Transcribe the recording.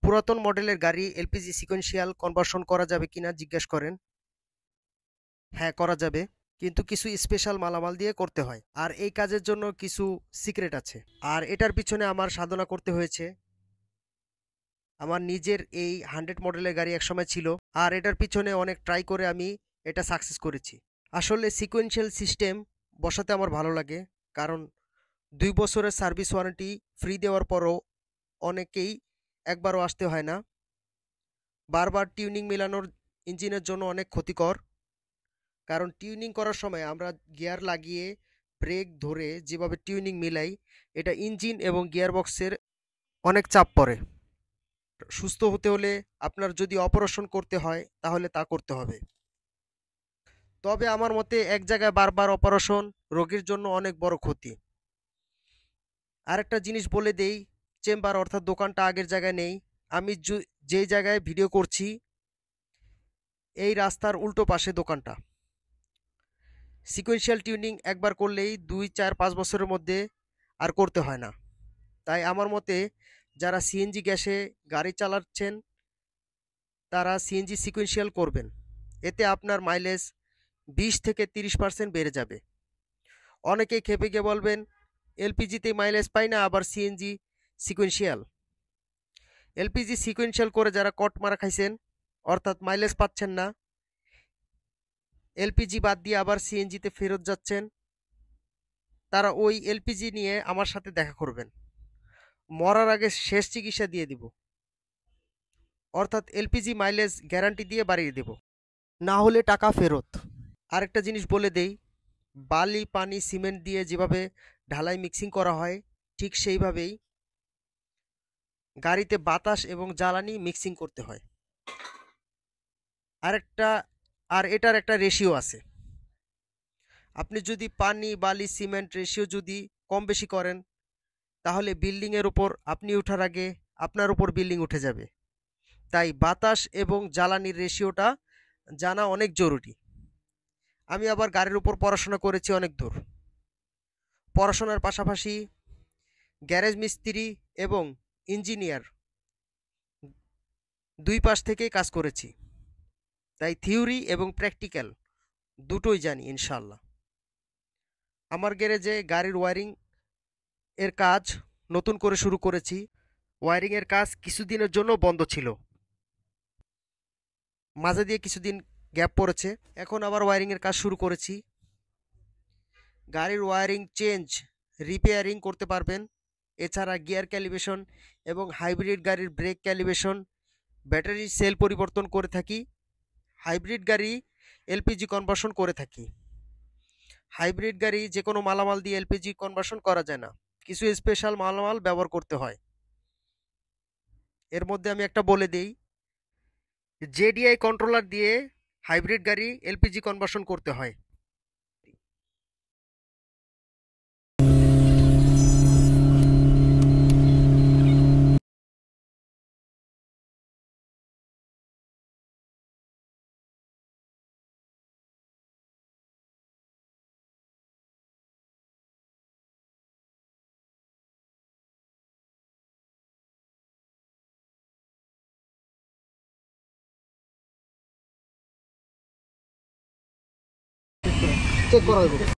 পুরাতন মডেলের গাড়ি এলপিজি সিকোয়েন্সিয়াল কনভার্সন করা যাবে কিনা জিজ্ঞেস করেন। হ্যাঁ, করা যাবে, কিন্তু কিছু স্পেশাল মালামাল দিয়ে করতে হয়, আর এই কাজের জন্য কিছু সিক্রেট আছে। আর এটার পিছনে আমার সাধনা করতে হয়েছে। আমার নিজের এই 100 মডেলের গাড়ি একসময় ছিল, আর এটার পিছনে অনেক ট্রাই করে আমি এটা সাকসেস করেছি। আসলে সিকোয়েন্সিয়াল সিস্টেম বসাতে আমার ভালো লাগে, কারণ 2 বছরের সার্ভিস ওয়ারেন্টি ফ্রি দেওয়ার পরও অনেকেই একবারও আসতে হয় না। বারবার টিউনিং মেলানোর ইঞ্জিনের জন্য অনেক ক্ষতিকর, কারণ টিউনিং করার সময় আমরা গিয়ার লাগিয়ে ব্রেক ধরে যেভাবে টিউনিং মিলাই, এটা ইঞ্জিন এবং গিয়ারবক্সের অনেক চাপ পড়ে। সুস্থ হতে হলে আপনার যদি অপারেশন করতে হয় তাহলে তা করতে হবে। তবে আমার মতে এক জায়গায় বারবার অপারেশন রোগীর জন্য অনেক বড় ক্ষতি। আরেকটা জিনিস বলে দেই, চেম্বার অর্থাৎ দোকানটা আগের জায়গায় নেই। আমি যেই জায়গায় ভিডিও করছি এই রাস্তার উল্টো পাশে দোকানটা। সিকোয়েন্সিয়াল টিউনিং একবার করলেই 2, 4, 5 বছরের মধ্যে আর করতে হয় না। তাই আমার মতে যারা সিএনজি গ্যাসে গাড়ি চালাচ্ছেন তারা সিএনজি সিকোয়েন্সিয়াল করবেন। এতে আপনার মাইলেজ 20 থেকে 30% বেড়ে যাবে। অনেকেই খেপে গিয়ে বলবেন এলপিজিতে মাইলেজ পাই না, আবার সিএনজি সিকোয়েন্সিয়াল। এলপিজি সিকোয়েন্সিয়াল করে যারা কট মারা খাইছেন, অর্থাৎ মাইলেজ পাচ্ছেন না, এলপিজি বাদ দিয়ে আবার সিএনজিতে ফেরত যাচ্ছেন, তারা ওই এলপিজি নিয়ে আমার সাথে দেখা করবেন। মরার আগে শেষ চিকিৎসা দিয়ে দিব, অর্থাৎ এলপিজি মাইলেজ গ্যারান্টি দিয়ে বাড়িয়ে দেব, না হলে টাকা ফেরত। আরেকটা জিনিস বলে দেই, বালি পানি সিমেন্ট দিয়ে যেভাবে ঢালাই মিক্সিং করা হয় ঠিক সেইভাবেই গাড়িতে বাতাস এবং জ্বালানি মিক্সিং করতে হয়। আরেকটা আর এটার একটা রেশিও আছে। আপনি যদি পানি বালি সিমেন্ট রেশিও যদি কম বেশি করেন, তাহলে বিল্ডিংয়ের উপর আপনি ওঠার আগে আপনার উপর বিল্ডিং উঠে যাবে। তাই বাতাস এবং জ্বালানির রেশিওটা জানা অনেক জরুরি। আমি আবার গাড়ির উপর পড়াশোনা করেছি অনেক দূর। পড়াশোনার পাশাপাশি গ্যারেজ মিস্ত্রি এবং ইঞ্জিনিয়ার দুই পাশ থেকেই কাজ করেছি, তাই থিওরি এবং প্র্যাকটিক্যাল দুটোই জানি ইনশাল্লাহ। আমার গ্যারেজে গাড়ির ওয়ারিং এর কাজ নতুন করে শুরু করেছি। ওয়ারিং এর কাজ কিছুদিনের জন্য বন্ধ ছিল, মাঝে দিয়ে কিছুদিন গ্যাপ পড়েছে, এখন আবার ওয়ারিং এর কাজ শুরু করেছি। গাড়ির ওয়ারিং চেঞ্জ রিপেয়ারিং করতে পারবেন। এছাড়া গিয়ার ক্যালিব্রেশন এবং হাইব্রিড গাড়ির ব্রেক ক্যালিব্রেশন, ব্যাটারি সেল পরিবর্তন করে থাকি। হাইব্রিড গাড়ি এলপিজি কনভার্সন করে থাকি। হাইব্রিড গাড়ি যে কোনো মালামাল দিয়ে এলপিজি কনভার্সন করা যায় না, কিছু স্পেশাল মালামাল ব্যবহার করতে হয়। এর মধ্যে আমি একটা বলে দিই, জেডিআই কন্ট্রোলার দিয়ে হাইব্রিড গাড়ি এলপিজি কনভার্সন করতে হয়। চেক করা হবে।